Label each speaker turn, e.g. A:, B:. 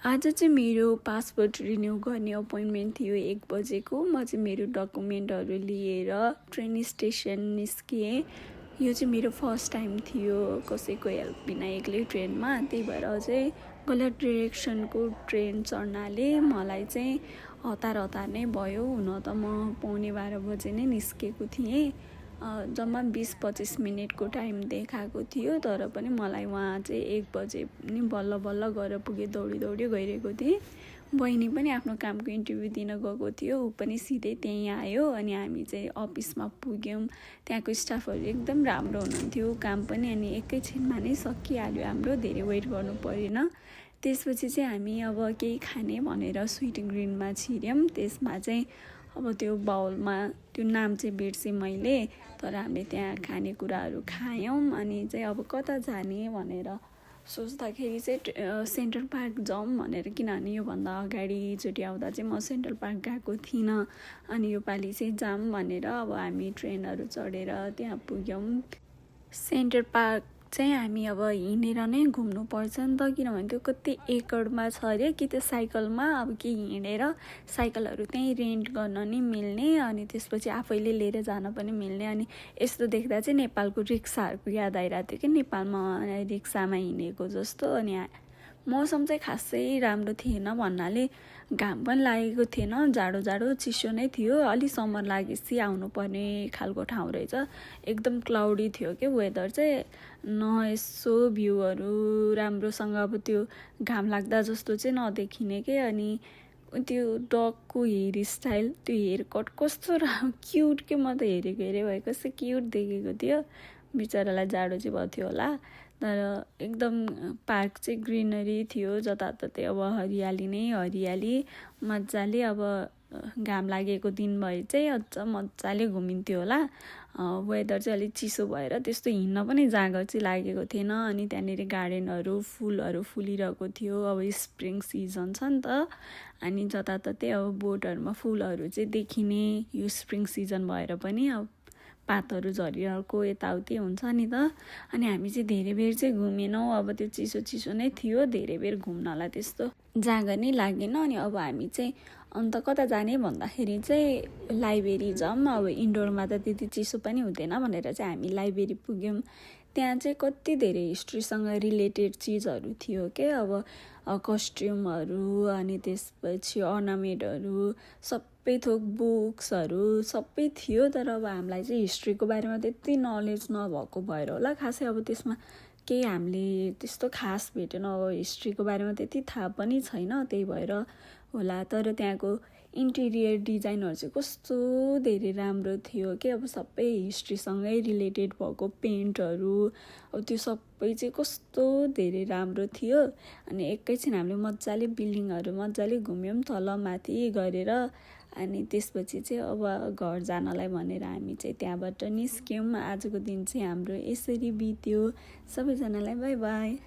A: आज चाहिँ मेरो पासपोर्ट रिन्यू गर्ने अपोइन्टमेन्ट थियो 1 बजेको। म चाहिँ मेरो डकुमेन्टहरू लिएर ट्रेन स्टेसन निस्किएँ। यो चाहिँ मेरो फर्स्ट टाइम थियो कसैको हेल्प बिना एक्लै ट्रेनमा, त्यही भएर चाहिँ गलत डिरेक्सनको ट्रेन चढ्नाले मलाई चाहिँ हतार नै भयो। हुन त म 11:15 बजे नै निस्केको थिएँ। जम्मा 20-25 मिनटको टाइम देखाएको थियो, तर पनि मलाई वहाँ चाहिँ 1 बजे नि बल्ल गएर पुगेँ। दौडी गइरहेको थिएँ। बहिनी पनि आफ्नो कामको इन्टरभ्यू दिन गएको थियो, ऊ पनि सिधै त्यहीँ आयो। अनि हामी चाहिँ अफिसमा पुग्यौँ। त्यहाँको स्टाफहरू एकदम राम्रो हुनुहुन्थ्यो, काम पनि अनि एकैछिनमा नै सकिहाल्यो हाम्रो, धेरै वेट गर्नु परेन। त्यसपछि चाहिँ हामी अब केही खाने भनेर स्विट ग्रिनमा छिर्यौँ। त्यसमा चाहिँ अब त्यो बाउलमा त्यो नाम चाहिँ बिर्सेँ मैले, तर हामीले त्यहाँ खानेकुराहरू खायौँ। अनि चाहिँ अब कता जाने भनेर सोच्दाखेरि चाहिँ सेन्ट्रल पार्क जाउँ भनेर, किनभने योभन्दा अगाडिचोटि आउँदा चाहिँ म सेन्ट्रल पार्क गएको थिइनँ। अनि योपालि चाहिँ जाऊँ भनेर अब हामी ट्रेनहरू चढेर त्यहाँ पुग्यौँ। सेन्ट्रल पार्क चाहिँ हामी अब हिँडेर नै घुम्नुपर्छ नि त, किनभने त्यो कति एकरमा छ अरे, कि त्यो साइकलमा अब कि हिँडेर साइकलहरू त्यहीँ रेन्ट गर्न नि मिल्ने, अनि त्यसपछि आफैले लिएर जान पनि मिल्ने। अनि यस्तो देख्दा चाहिँ नेपालको रिक्साहरूको याद आइरहेको थियो कि नेपालमा रिक्सामा हिँडेको जस्तो। अनि मौसम चाहिँ खासै राम्रो थिएन भन्नाले घाम पनि लागेको थिएन, जाडो चिसो नै थियो। अलि समर लागेपछि आउनुपर्ने खालको ठाउँ रहेछ। एकदम क्लाउडी थियो कि वेदर चाहिँ, न यसो भ्यूहरू राम्रोसँग अब त्यो घाम लाग्दा जस्तो चाहिँ नदेखिने के। अनि त्यो डगको हेयर स्टाइल, त्यो हेयर कट कस्तो क्युट के, म त हेरेको भए कस्तो क्युट देखेको थियो। बिचरालाई जाडो चाहिँ भएको थियो होला, तर एकदम पार्क चाहिँ ग्रिनरी थियो जताततै, अब हरियाली नै हरियाली। मजाले अब घाम लागेको दिन भए चाहिँ अझ मजाले घुमिन्थ्यो होला। वेदर चाहिँ अलिक चिसो भएर त्यस्तो हिँड्न पनि जाँगर चाहिँ लागेको थिएन। अनि त्यहाँनिर गार्डनहरू फुलहरू फुलिरहेको थियो, अब स्प्रिङ सिजन छ नि त। अनि जताततै अब बोटहरूमा फुलहरू चाहिँ देखिने, यो स्प्रिङ सिजन भएर पनि अब पातहरू झरिरहेको यताउति हुन्छ नि त। अनि हामी चाहिँ धेरै बेर चाहिँ घुमेनौँ, अब त्यो चिसो नै थियो, धेरै बेर घुम्नलाई त्यस्तो जाँगर नै लागेन। अनि अब हामी चाहिँ अन्त कता जाने भन्दाखेरि चाहिँ लाइब्रेरी जाऊँ, अब इन्डोरमा त त्यति चिसो पनि हुँदैन भनेर चाहिँ हामी लाइब्रेरी पुग्यौँ। त्यहाँ चाहिँ कति धेरै हिस्ट्रीसँग रिलेटेड चिजहरू थियो के, अब कस्ट्युमहरू, अनि त्यसपछि अर्नामेन्टहरू, सबै थोक बुक्सहरू सबै थियो। तर अब हामीलाई चाहिँ हिस्ट्रीको बारेमा त्यति नलेज नभएको भएर होला, खासै अब त्यसमा केही हामीले त्यस्तो खास भेटेन। अब हिस्ट्रीको बारेमा त्यति थाहा पनि छैन, त्यही भएर होला। तर त्यहाँको इन्टेरियर डिजाइनहरू चाहिँ कस्तो धेरै राम्रो थियो कि, अब सबै हिस्ट्रीसँगै रिलेटेड भएको पेन्टहरू, अब त्यो सबै चाहिँ कस्तो धेरै राम्रो थियो। अनि एकैछिन हामीले मजाले बिल्डिङहरू मजाले घुम्यौँ तल माथि गरेर। अनि त्यसपछि चाहिँ अब घर जानलाई भनेर हामी चाहिँ त्यहाँबाट निस्क्यौँ। आजको दिन चाहिँ हाम्रो यसरी बित्यो। सबैजनालाई बाई बाई।